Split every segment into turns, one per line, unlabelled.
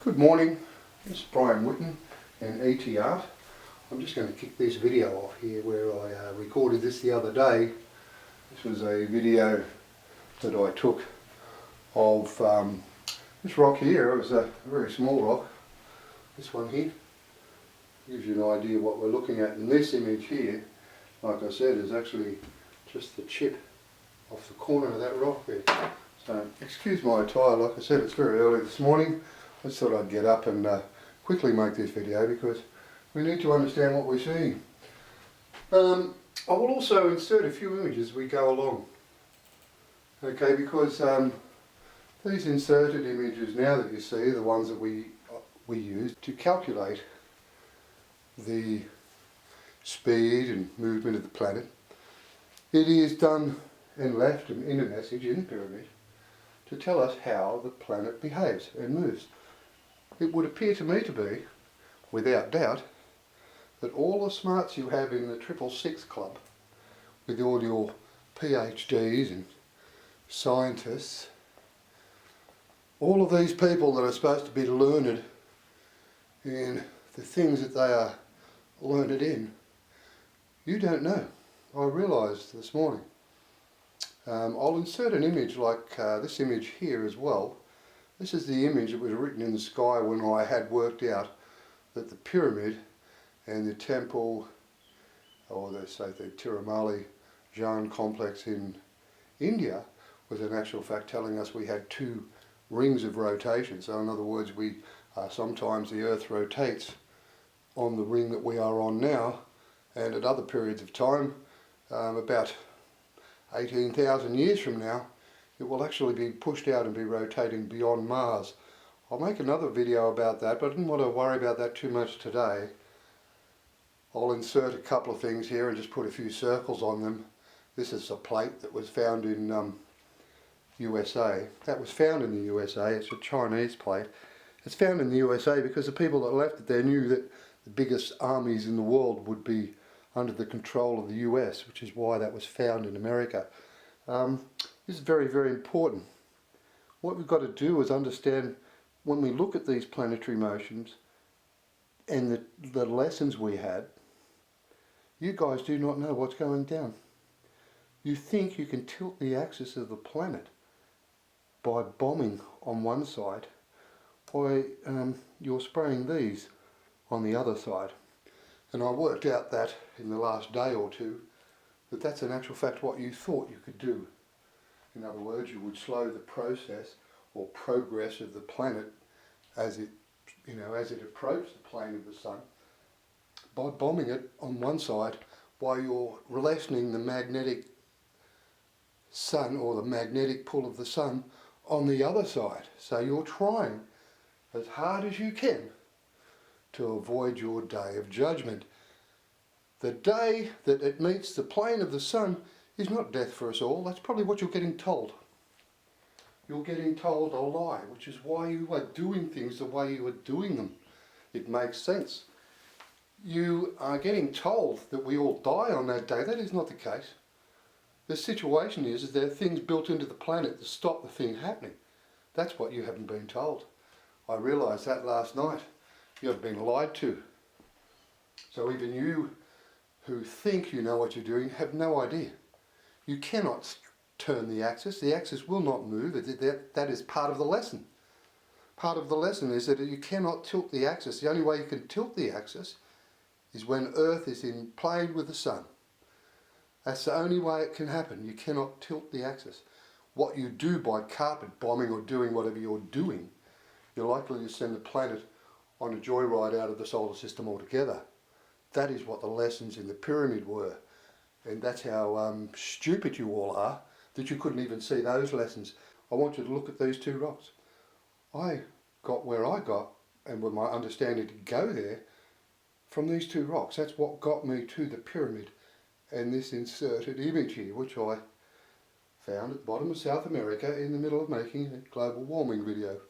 Good morning, this is Brian Whitten and ET Art. I'm just going to kick this video off here where I recorded this the other day. This was a video that I took of this rock here. It was a very small rock, this one here. Gives you an idea what we're looking at. And this image here, like I said, is actually just the chip off the corner of that rock there. So excuse my attire, like I said, it's very early this morning. I just thought I'd get up and quickly make this video because we need to understand what we're seeing. I will also insert a few images as we go along. Okay, because these inserted images now that you see are the ones that we use to calculate the speed and movement of the planet. It is done and left in a message in the pyramid to tell us how the planet behaves and moves. It would appear to me to be, without doubt, that all the smarts you have in the 666 Club, with all your PhDs and scientists, all of these people that are supposed to be learned in the things that they are learned in, you don't know. I realised this morning. I'll insert an image like this image here as well. This is the image that was written in the sky when I had worked out that the pyramid and the temple, or they say the Tirumali Jain complex in India, was in actual fact telling us we had two rings of rotation. So in other words, sometimes the Earth rotates on the ring that we are on now, and at other periods of time, about 18,000 years from now, it will actually be pushed out and be rotating beyond Mars. I'll make another video about that, but I didn't want to worry about that too much today. I'll insert a couple of things here and just put a few circles on them. This is a plate that was found in USA. That was found in the USA. It's a Chinese plate. It's found in the USA because the people that left it there knew that the biggest armies in the world would be under the control of the US, which is why that was found in America. This is very, very important. What we've got to do is understand when we look at these planetary motions and the lessons we had, you guys do not know what's going down. You think you can tilt the axis of the planet by bombing on one side, by you're spraying these on the other side. And I worked out that in the last day or two, that that's in actual fact what you thought you could do. In other words, you would slow the process or progress of the planet as it approached the plane of the sun by bombing it on one side while you're lessening the magnetic sun or the magnetic pull of the sun on the other side. So you're trying as hard as you can to avoid your day of judgment. The day that it meets the plane of the sun is not death for us all. That's probably what you're getting told. You're getting told a lie, which is why you are doing things the way you are doing them. It makes sense. You are getting told that we all die on that day. That is not the case. The situation is there are things built into the planet to stop the thing happening. That's what you haven't been told. I realised that last night. You have been lied to. So even you who think you know what you're doing have no idea. You cannot turn the axis. The axis will not move. That is part of the lesson. Part of the lesson is that you cannot tilt the axis. The only way you can tilt the axis is when Earth is in plane with the sun. That's the only way it can happen. You cannot tilt the axis. What you do by carpet bombing or doing whatever you're doing, you're likely to send the planet on a joyride out of the solar system altogether. That is what the lessons in the pyramid were. And that's how stupid you all are that you couldn't even see those lessons. I want you to look at these two rocks. I got where I got, and with my understanding to go there, from these two rocks. That's what got me to the pyramid and this inserted image here, which I found at the bottom of South America in the middle of making a global warming video.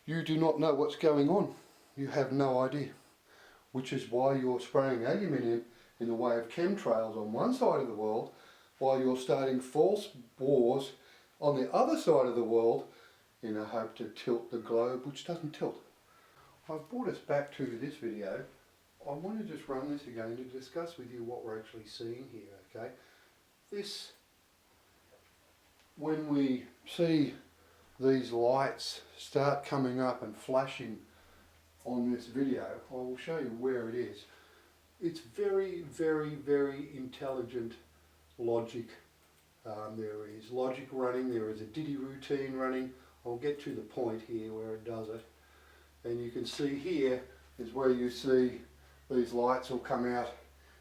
You do not know what's going on. You have no idea. Which is why you're spraying aluminium in the way of chemtrails on one side of the world, while you're starting false wars on the other side of the world in a hope to tilt the globe, which doesn't tilt. I've brought us back to this video. I want to just run this again to discuss with you what we're actually seeing here, okay? This, when we see these lights start coming up and flashing on this video, I will show you where it is. It's very, very, very intelligent logic. There is logic running, there is a ditty routine running. I'll get to the point here where it does it. And you can see here is where you see these lights will come out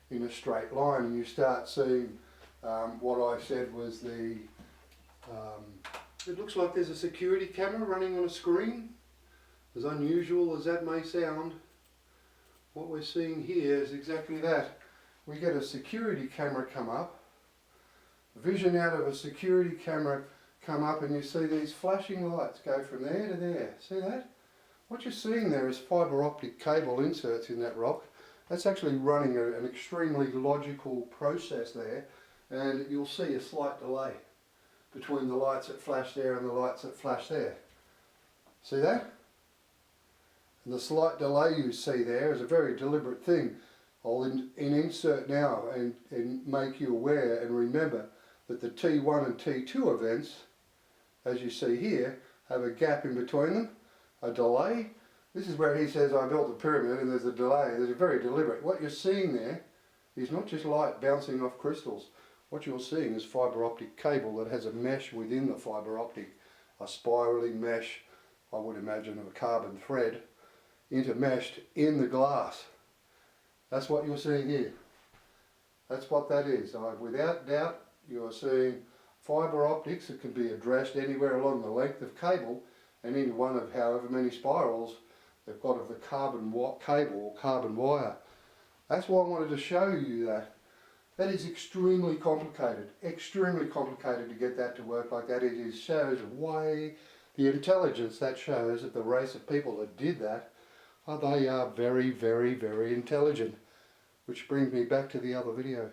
in a straight line, and you start seeing what I said was the, it looks like there's a security camera running on a screen. As unusual as that may sound, what we're seeing here is exactly that. We get a security camera come up, vision out of a security camera come up, and you see these flashing lights go from there to there. See that? What you're seeing there is fibre optic cable inserts in that rock. That's actually running an extremely logical process there, and you'll see a slight delay between the lights that flash there and the lights that flash there. See that? And the slight delay you see there is a very deliberate thing. I'll insert now and make you aware and remember that the T1 and T2 events, as you see here, have a gap in between them, a delay. This is where he says, I built the pyramid, and there's a delay. There's a very deliberate. What you're seeing there is not just light bouncing off crystals. What you're seeing is fibre optic cable that has a mesh within the fibre optic, a spirally mesh, I would imagine, of a carbon thread, intermeshed in the glass. That's what you're seeing here. That's what that is. Without doubt, you're seeing fibre optics that can be addressed anywhere along the length of cable, and any one of however many spirals they've got of the carbon cable or carbon wire. That's why I wanted to show you that. That is extremely complicated to get that to work like that. It shows way the intelligence that shows that the race of people that did that, they are very, very, very intelligent. Which brings me back to the other video.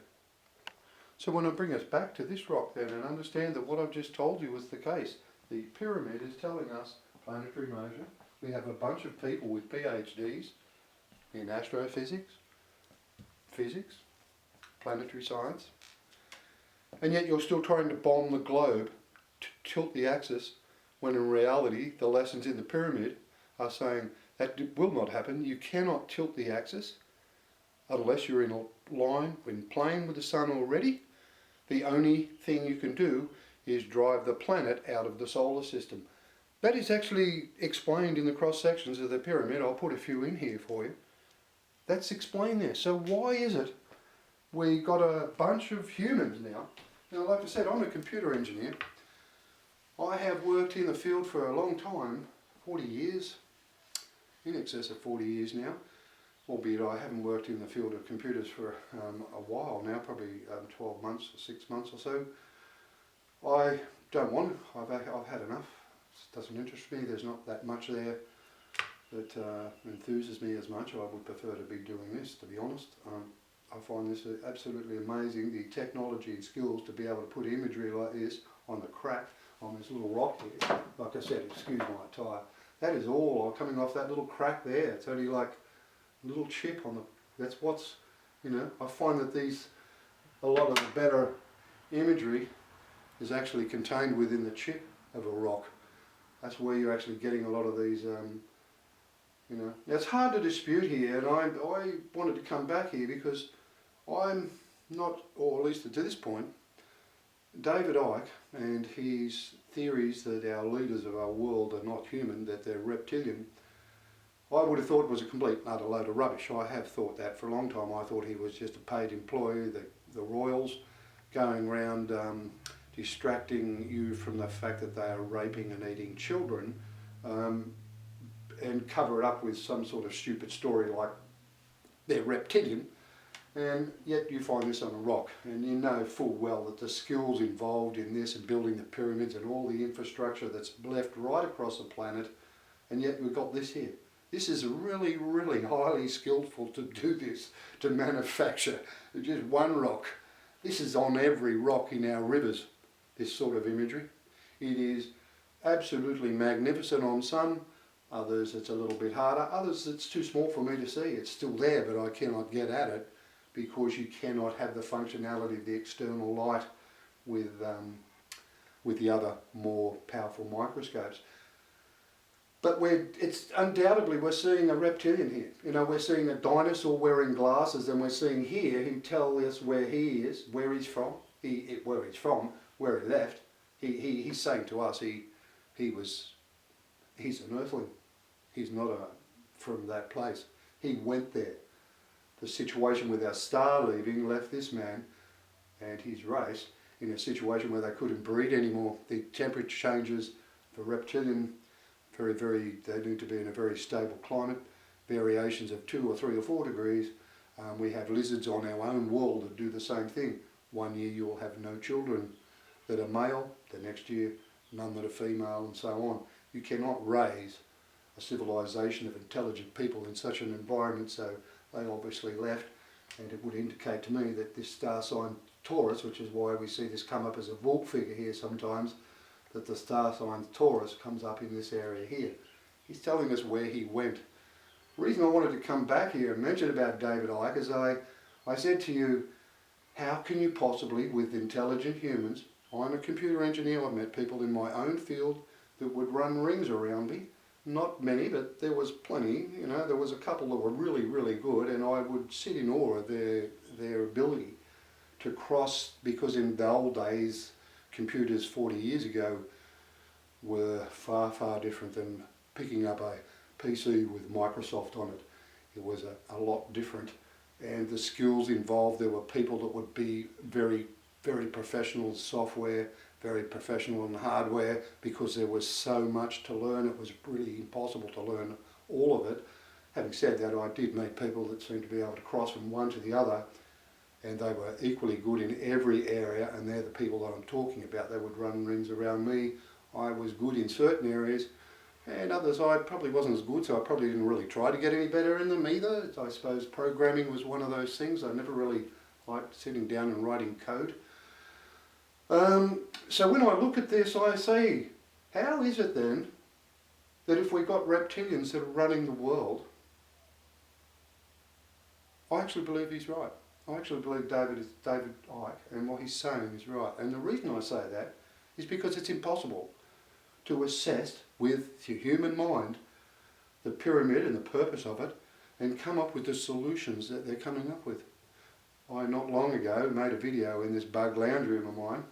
So when I bring us back to this rock then and understand that what I've just told you was the case, the pyramid is telling us planetary motion. We have a bunch of people with PhDs in astrophysics, physics, planetary science, and yet you're still trying to bomb the globe to tilt the axis, when in reality the lessons in the pyramid are saying that will not happen. You cannot tilt the axis unless you're in a line, in plane with the sun already. The only thing you can do is drive the planet out of the solar system. That is actually explained in the cross sections of the pyramid. I'll put a few in here for you. That's explained there. So why is it we got a bunch of humans now? Now, like I said, I'm a computer engineer. I have worked in the field for a long time, 40 years, in excess of 40 years now, albeit I haven't worked in the field of computers for a while now, probably 12 months or 6 months or so. I don't want to. I've had enough. It doesn't interest me. There's not that much there that enthuses me as much. I would prefer to be doing this, to be honest. I find this absolutely amazing, the technology and skills to be able to put imagery like this on the crack on this little rock here. Like I said, excuse my attire. That is all coming off that little crack there. It's only like a little chip on the, that's what's, you know, I find that a lot of the better imagery is actually contained within the chip of a rock. That's where you're actually getting a lot of these, you know. Now it's hard to dispute here, and I wanted to come back here because I'm not, or at least to this point, David Icke and his theories that our leaders of our world are not human, that they're reptilian, I would have thought it was a complete and utter load of rubbish. I have thought that for a long time. I thought he was just a paid employee, the royals, going around distracting you from the fact that they are raping and eating children, and cover it up with some sort of stupid story like they're reptilian, and yet you find this on a rock, and you know full well that the skills involved in this and building the pyramids and all the infrastructure that's left right across the planet, and yet we've got this here. This is really, really highly skillful to do this, to manufacture just one rock. This is on every rock in our rivers, this sort of imagery. It is absolutely magnificent on some, others it's a little bit harder, others it's too small for me to see. It's still there, but I cannot get at it because you cannot have the functionality of the external light with the other more powerful microscopes. But it's undoubtedly we're seeing a reptilian here. You know, we're seeing a dinosaur wearing glasses, and we're seing here he tells us where he is, where he's from, where he left. He's saying to us he's an earthling. He's not from that place. He went there. The situation with our star leaving left this man and his race in a situation where they couldn't breed anymore. The temperature changes for reptilian, they need to be in a very stable climate, variations of 2 or 3 or 4 degrees. We have lizards on our own world that do the same thing. One year you'll have no children that are male, the next year none that are female, and so on. You cannot raise a civilization of intelligent people in such an environment, so they obviously left, and it would indicate to me that this star sign Taurus, which is why we see this come up as a vault figure here sometimes, that the star sign Taurus comes up in this area here. He's telling us where he went. The reason I wanted to come back here and mention about David Icke is I said to you, how can you possibly, with intelligent humans, I'm a computer engineer, I've met people in my own field that would run rings around me. Not many, but there was plenty. You know, there was a couple that were really, really good, and I would sit in awe of their ability to cross, because in the old days, computers 40 years ago were far, far different than picking up a PC with Microsoft on it. It was a lot different, and the skills involved, there were people that would be very, very professional in software, very professional in hardware, because there was so much to learn. It was really impossible to learn all of it. Having said that, I did meet people that seemed to be able to cross from one to the other, and they were equally good in every area, and they're the people that I'm talking about. They would run rings around me. I was good in certain areas, and others I probably wasn't as good, so I probably didn't really try to get any better in them either. I suppose programming was one of those things. I never really liked sitting down and writing code. So when I look at this, I say, how is it then that if we've got reptilians that are running the world, I actually believe he's right. I actually believe David Icke, and what he's saying is right. And the reason I say that is because it's impossible to assess with the human mind the pyramid and the purpose of it and come up with the solutions that they're coming up with. I not long ago made a video in this bug lounge room of mine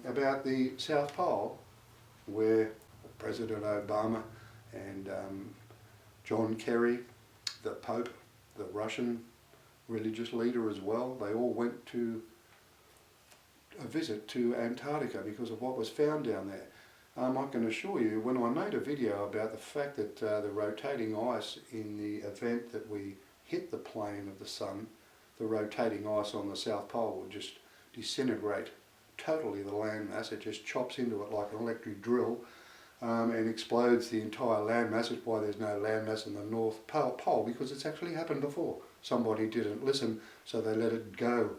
about the South Pole, where President Obama and John Kerry, the Pope, the Russian religious leader as well, they all went to a visit to Antarctica because of what was found down there. I can assure you, when I made a video about the fact that the rotating ice in the event that we hit the plane of the sun, the rotating ice on the South Pole would just disintegrate totally the landmass. It just chops into it like an electric drill and explodes the entire landmass. That's why there's no landmass in the North Pole, because it's actually happened before. Somebody didn't listen, so they let it go.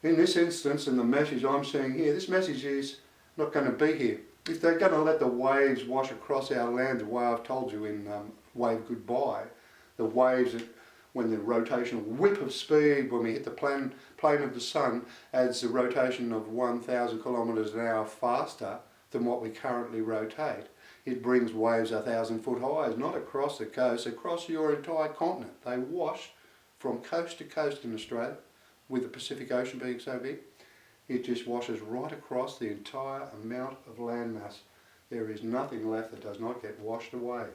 In this instance, in the message I'm seeing here, this message is not going to be here. If they're going to let the waves wash across our land the way I've told you in Wave Goodbye, the waves that, when the rotational whip of speed, when we hit the plane of the sun, adds the rotation of 1,000 kilometres an hour faster than what we currently rotate, it brings waves 1,000 foot high, not across the coast, across your entire continent. They wash from coast to coast in Australia, with the Pacific Ocean being so big. It just washes right across the entire amount of landmass. There is nothing left that does not get washed away.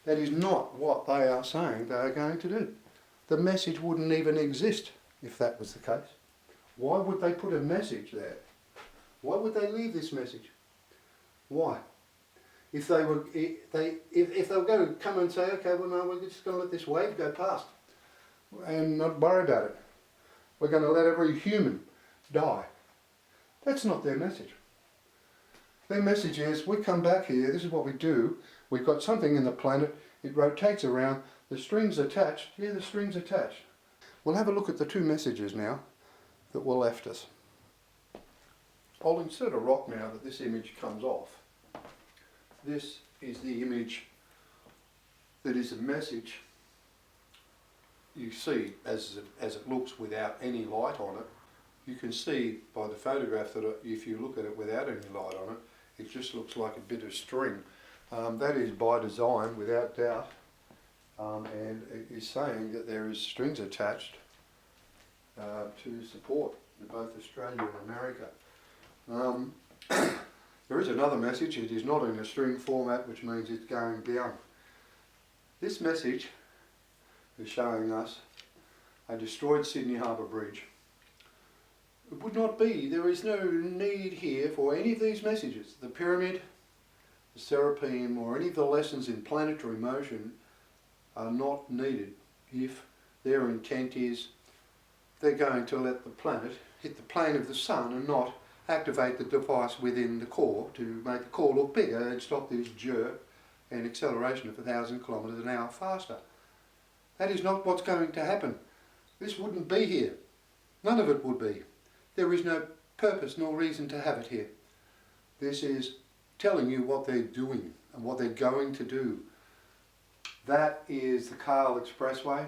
That is not what they are saying they are going to do. The message wouldn't even exist if that was the case. Why would they put a message there? Why would they leave this message? Why? If they were going to come and say, okay, well no, we're just going to let this wave go past and not worry about it. We're going to let every human die. That's not their message. Their message is, we come back here, this is what we do, we've got something in the planet, it rotates around, the string's attached, yeah, the string's attached. We'll have a look at the two messages now that were left us. I'll insert a rock now that this image comes off, this is the image that is a message. You see as it looks without any light on it. You can see by the photograph that if you look at it without any light on it, it just looks like a bit of string. That is by design, without doubt, and it is saying that there is strings attached to support both Australia and America. There is another message. It is not in a string format, which means it's going down. This message is showing us a destroyed Sydney Harbour Bridge. It would not be, there is no need here for any of these messages. The pyramid, the serapeum, or any of the lessons in planetary motion are not needed if their intent is they're going to let the planet hit the plane of the sun and not activate the device within the core to make the core look bigger and stop this jerk and acceleration of 1,000 kilometres an hour faster. That is not what's going to happen. This wouldn't be here. None of it would be. There is no purpose nor reason to have it here. This is telling you what they're doing and what they're going to do. That is the Cahill Expressway,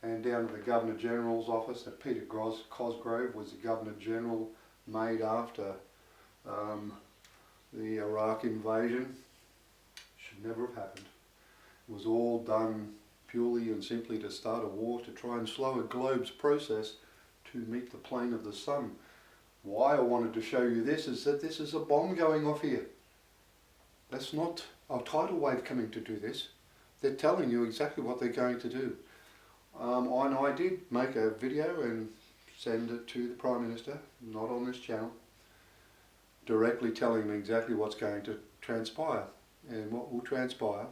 and down to the Governor General's office. That Peter Cosgrove was the Governor General made after the Iraq invasion. Should never have happened. It was all done purely and simply to start a war, to try and slow a globe's process to meet the plane of the sun. Why I wanted to show you this is that this is a bomb going off here. That's not a tidal wave coming to do this. They're telling you exactly what they're going to do. And I did make a video and send it to the Prime Minister, not on this channel, directly telling me exactly what's going to transpire. And what will transpire,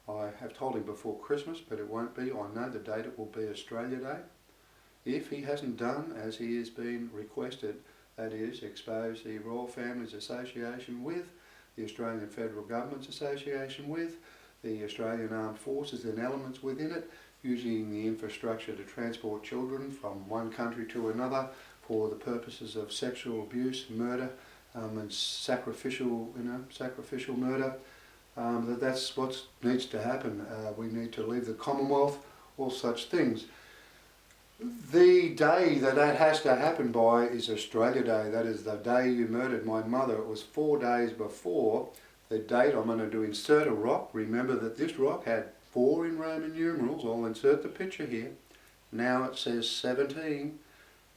I have told him before Christmas, but it won't be. I know the date, it will be Australia Day. If he hasn't done as he has been requested, that is, expose the Royal Families Association with, the Australian Federal Government's Association with, the Australian Armed Forces and elements within it, using the infrastructure to transport children from one country to another for the purposes of sexual abuse, murder, and sacrificial murder. That's what needs to happen. We need to leave the Commonwealth, all such things. The day that has to happen by is Australia Day. That is the day you murdered my mother. It was 4 days before the date. I'm going to insert a rock. Remember that this rock had 4 in Roman numerals. I'll insert the picture here. Now it says 17.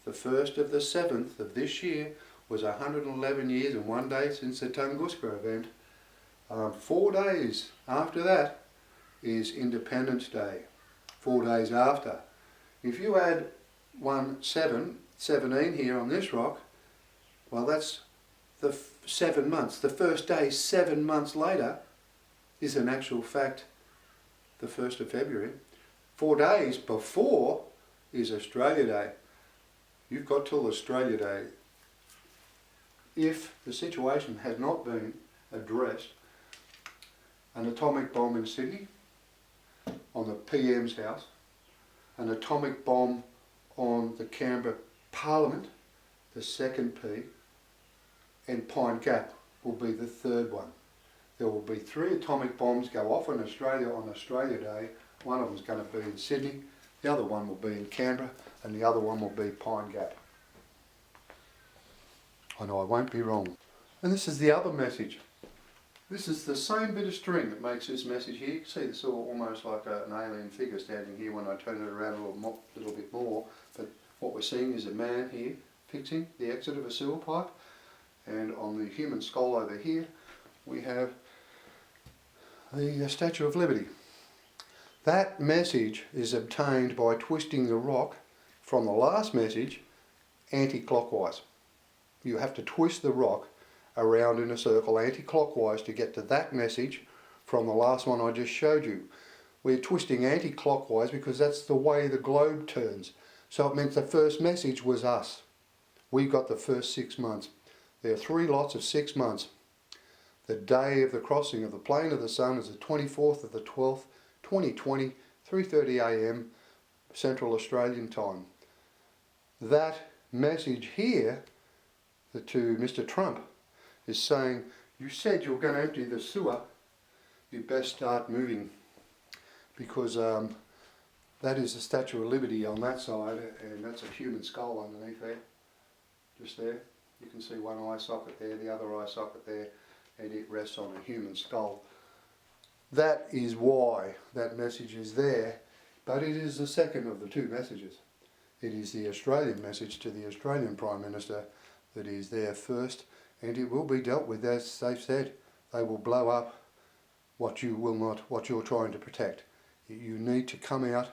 The 1st of the 7th of this year was 111 years and 1 day since the Tunguska event. 4 days after that is Independence Day. 4 days after. If you add 17 here on this rock, well, that's the 7 months. The first day 7 months later is in actual fact the 1st of February. 4 days before is Australia Day. You've got till Australia Day. If the situation has not been addressed, an atomic bomb in Sydney on the PM's house, an atomic bomb on the Canberra Parliament, the second P, and Pine Gap will be the third one. There will be 3 atomic bombs go off in Australia on Australia Day. One of them is going to be in Sydney, the other one will be in Canberra, and the other one will be Pine Gap. I know I won't be wrong. And this is the other message. This is the same bit of string that makes this message here. You can see this almost like an alien figure standing here when I turn it around a little bit more. But what we're seeing is a man here fixing the exit of a sewer pipe. And on the human skull over here, we have the Statue of Liberty. That message is obtained by twisting the rock from the last message anti-clockwise. You have to twist the rock around in a circle anti-clockwise to get to that message from the last one I just showed you. We're twisting anti-clockwise because that's the way the globe turns. So it meant the first message was us. We got the first 6 months. There are 3 lots of 6 months. The day of the crossing of the plane of the sun is the 24th of the 12th, 2020, 3:30 AM Central Australian time. That message here to Mr. Trump is saying you said you're going to empty the sewer, you best start moving, because that is the Statue of Liberty on that side, and that's a human skull underneath there, just there. You can see one eye socket there, the other eye socket there, and it rests on a human skull. That is why that message is there, but it is the second of the two messages. It is the Australian message to the Australian Prime Minister that is there first, and it will be dealt with. As they've said, they will blow up what you're trying to protect. You need to come out,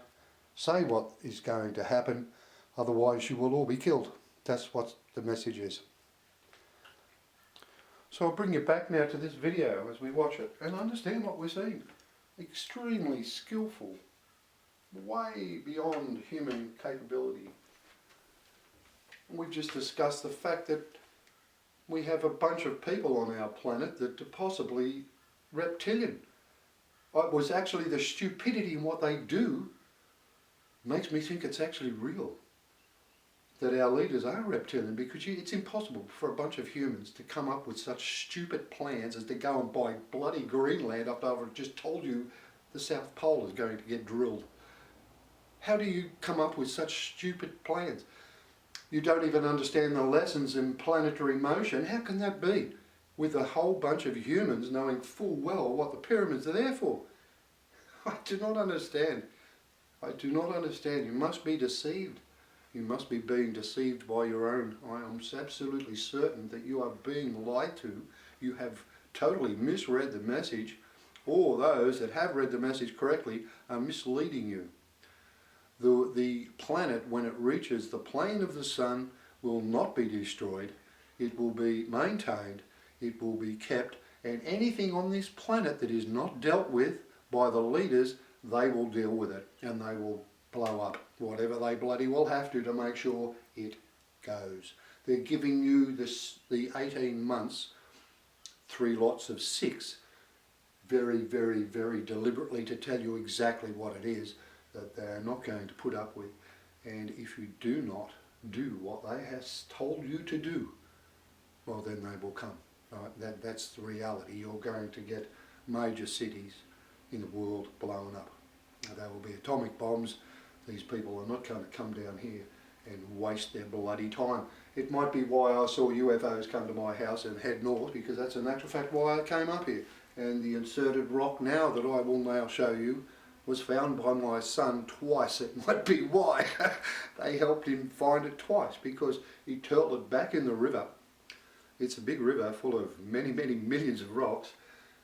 say what is going to happen, otherwise you will all be killed. That's what the message is. So I'll bring you back now to this video as we watch it and understand what we're seeing. Extremely skillful, way beyond human capability. We've just discussed the fact that we have a bunch of people on our planet that are possibly reptilian. It was actually the stupidity in what they do makes me think it's actually real. That our leaders are reptilian, because it's impossible for a bunch of humans to come up with such stupid plans as to go and buy bloody Greenland after I've just told you the South Pole is going to get drilled. How do you come up with such stupid plans? You don't even understand the lessons in planetary motion. How can that be? With a whole bunch of humans knowing full well what the pyramids are there for. I do not understand. I do not understand. You must be deceived. You must be being deceived by your own. I am absolutely certain that you are being lied to. You have totally misread the message, or those that have read the message correctly are misleading you. The planet, when it reaches the plane of the sun, will not be destroyed. It will be maintained. It will be kept. And anything on this planet that is not dealt with by the leaders, they will deal with it, and they will blow up whatever they bloody will have to make sure it goes. They're giving you the 18 months, 3 lots of 6, very, very, very deliberately to tell you exactly what it is that they're not going to put up with. And if you do not do what they have told you to do, well, then they will come. Right? That's the reality. You're going to get major cities in the world blown up. Now, there will be atomic bombs. These people are not going to come down here and waste their bloody time. It might be why I saw UFOs come to my house and head north, because that's in actual fact why I came up here. And the inserted rock now that I will now show you was found by my son twice. It might be why. They helped him find it twice, because he turtled it back in the river. It's a big river full of many, many millions of rocks,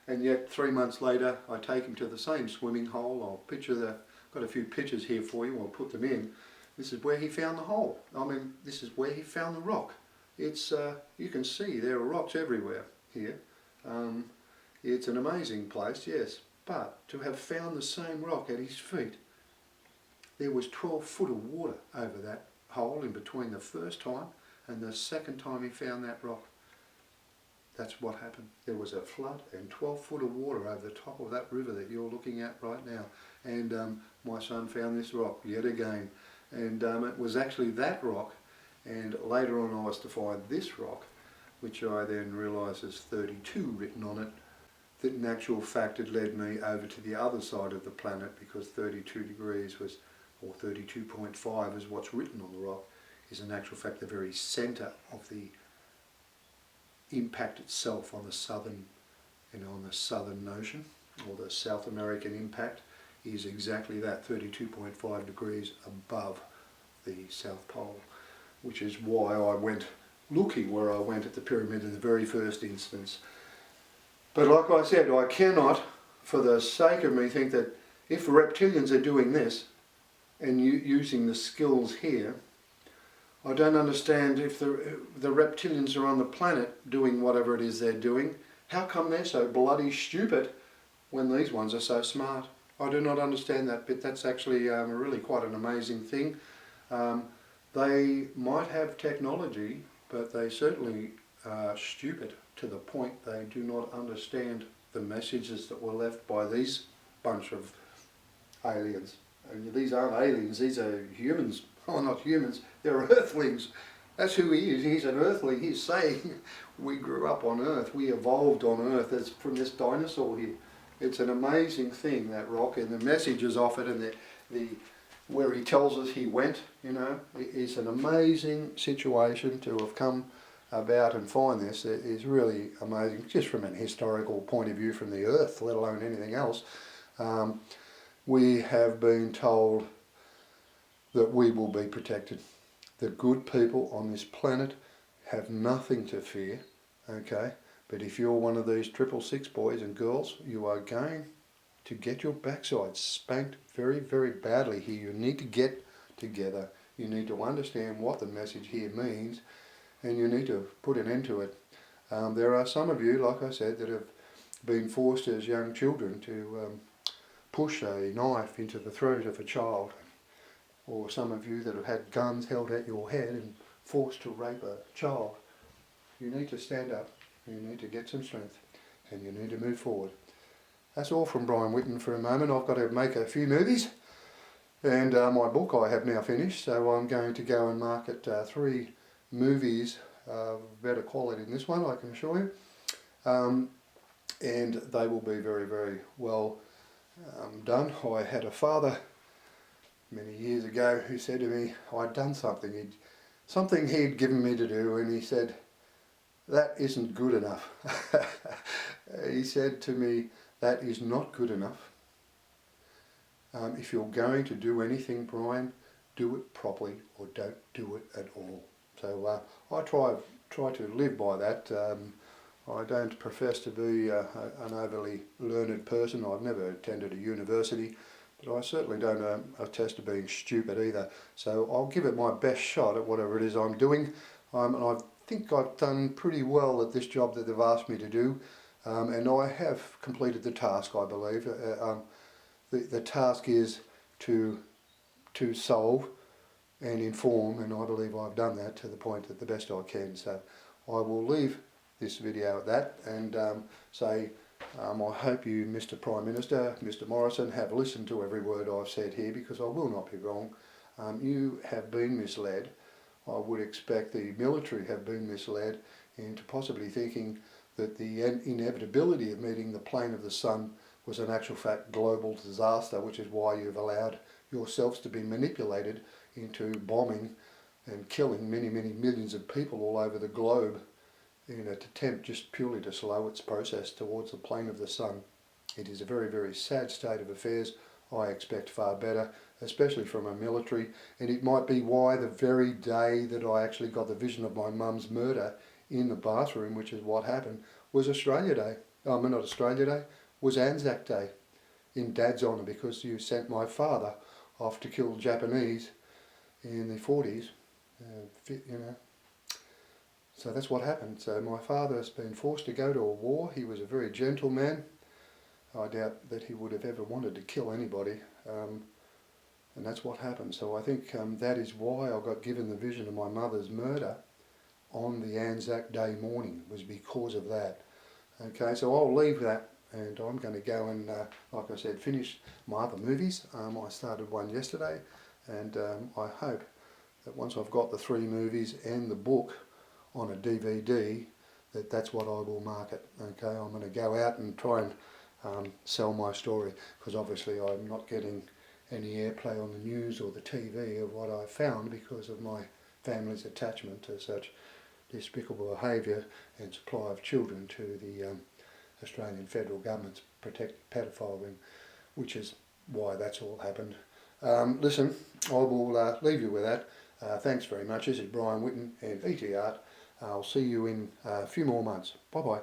and yet 3 months later I take him to the same swimming hole. I'll got a few pictures here for you, I'll put them in. This is where he found the hole. I mean, this is where he found the rock. It's you can see there are rocks everywhere here. It's an amazing place, yes, but to have found the same rock at his feet, there was 12 foot of water over that hole in between the first time and the second time he found that rock. That's what happened. There was a flood and 12 foot of water over the top of that river that you're looking at right now. And my son found this rock yet again. And it was actually that rock. And later on I was to find this rock, which I then realised has 32 written on it. That in actual fact it led me over to the other side of the planet, because 32 degrees was, or 32.5 is what's written on the rock, is in actual fact the very centre of the impact itself on the southern, on the southern ocean, or the South American impact is exactly that, 32.5 degrees above the South Pole, which is why I went looking where I went at the pyramid in the very first instance. But like I said, I cannot, for the sake of me, think that if reptilians are doing this and using the skills here, I don't understand if the reptilians are on the planet doing whatever it is they're doing. How come they're so bloody stupid when these ones are so smart? I do not understand that bit. That's actually really quite an amazing thing. They might have technology, but they certainly are stupid to the point they do not understand the messages that were left by these bunch of aliens. And these aren't aliens, these are humans. Oh, not humans, they're earthlings. That's who he is. He's an earthling. He's saying we grew up on Earth. We evolved on Earth as from this dinosaur here. It's an amazing thing, that rock, and the messages of it, and the where he tells us he went. You know, it's an amazing situation to have come about and find this. It is really amazing, just from an historical point of view, from the Earth, let alone anything else. We have been told that we will be protected. The good people on this planet have nothing to fear, okay? But if you're one of these 666 boys and girls, you are going to get your backside spanked very, very badly here. You need to get together. You need to understand what the message here means, and you need to put an end to it. There are some of you, like I said, that have been forced as young children to push a knife into the throat of a child, or some of you that have had guns held at your head and forced to rape a child. You need to stand up, you need to get some strength, and you need to move forward. That's all from Brian Whitten for a moment. I've got to make a few movies, and my book I have now finished, so I'm going to go and market 3 movies of better quality than this one, I can assure you. And they will be very, very well done. I had a father many years ago who said to me, I'd done something, something he'd given me to do, and he said, that isn't good enough. He said to me, that is not good enough. If you're going to do anything, Brian, do it properly or don't do it at all. So I try to live by that. I don't profess to be an overly learned person. I've never attended a university, but I certainly don't attest to being stupid either. So I'll give it my best shot at whatever it is I'm doing. And I think I've done pretty well at this job that they've asked me to do. And I have completed the task, I believe. The task is to solve and inform, and I believe I've done that to the point that the best I can. So I will leave this video at that and say I hope you, Mr. Prime Minister, Mr. Morrison, have listened to every word I've said here, because I will not be wrong. You have been misled. I would expect the military have been misled into possibly thinking that the inevitability of meeting the plane of the sun was an actual fact global disaster, which is why you've allowed yourselves to be manipulated into bombing and killing many, many millions of people all over the globe in an attempt just purely to slow its process towards the plane of the sun. It is a very, very sad state of affairs. I expect far better, especially from a military, and it might be why the very day that I actually got the vision of my mum's murder in the bathroom, which is what happened, was Australia Day. Oh, not Australia Day, was Anzac Day, in Dad's honour, because you sent my father off to kill Japanese in the 40s, you know. So that's what happened. So my father has been forced to go to a war. He was a very gentle man. I doubt that he would have ever wanted to kill anybody, and that's what happened. So I think that is why I got given the vision of my mother's murder on the Anzac Day morning, was because of that. Okay, so I'll leave that, and I'm going to go and, like I said, finish my other movies. I started one yesterday, and I hope that once I've got the 3 movies and the book on a DVD, that's what I will market. Okay, I'm going to go out and try and sell my story, because obviously I'm not getting any airplay on the news or the TV of what I found because of my family's attachment to such despicable behaviour and supply of children to the Australian federal government's protected pedophile ring, which is why that's all happened. Listen, I will leave you with that. Thanks very much. This is Brian Whitten and ET Art. I'll see you in a few more months. Bye bye.